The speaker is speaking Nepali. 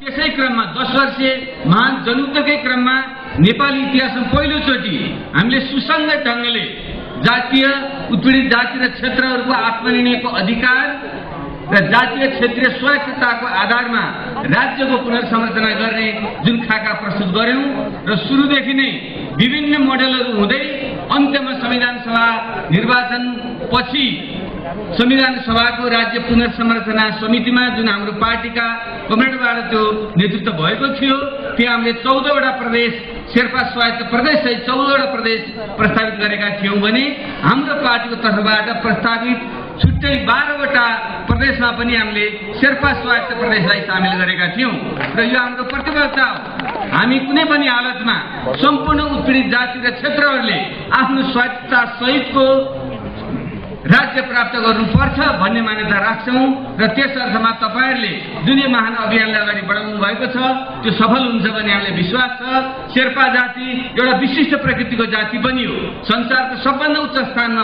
त्यसै क्रममा 10 वर्षीय महान जनयुद्धकै क्रममा नेपाली इतिहासमा पहिलोचोटि हामीले सुसङ्गत ढङ्गले जातीय उत्पीडित जाति र क्षेत्रहरूको आत्मनिर्णयको अधिकार र जातीय क्षेत्रीय स्वायत्तताको आधारमा राज्यको पुनर्संरचना गर्ने जुन खाका प्रस्तुत गर्यौं र सुरुदेखि नै विभिन्न मोडेलहरू हुँदै अन्त्यमा संविधान सभा निर्वाचन पछि संविधान सभाको राज्य पुनर्संरचना समितिमा जुन हाम्रो पार्टीका कमरेडबाट त्यो नेतृत्व भएको थियो, त्यहाँ हामीले 14 वटा प्रदेश शेर्पा स्वायत्त प्रदेश सहित 14 वटा प्रदेश प्रस्तावित गरेका थियौं भने हाम्रो पार्टीको तर्फबाट प्रस्तावित छुट्टै 12 वटा प्रदेशमा पनि हामीले शेर्पा स्वायत्त प्रदेशलाई सामेल गरेका थियौं र यो हाम्रो प्रतिबद्धता हो। हामी कुनै पनि हालतमा सम्पूर्ण उत्पीडित जाति र क्षेत्रहरूले आफ्नो स्वायत्तता सहितको राज्य प्राप्त गर्नुपर्छ भन्ने मान्यता राख्छौं र त्यस अर्थमा तपाईहरुले जुन यो महान अभियानलाई अगाडि बढाउनु भएको छ त्यो सफल हुन्छ भन्ने हामीलाई विश्वास छ। शेर्पा जाति एउटा विशिष्ट प्रकृतिको जाति पनि हो, संसारको सबभन्दा उच्च स्थानमा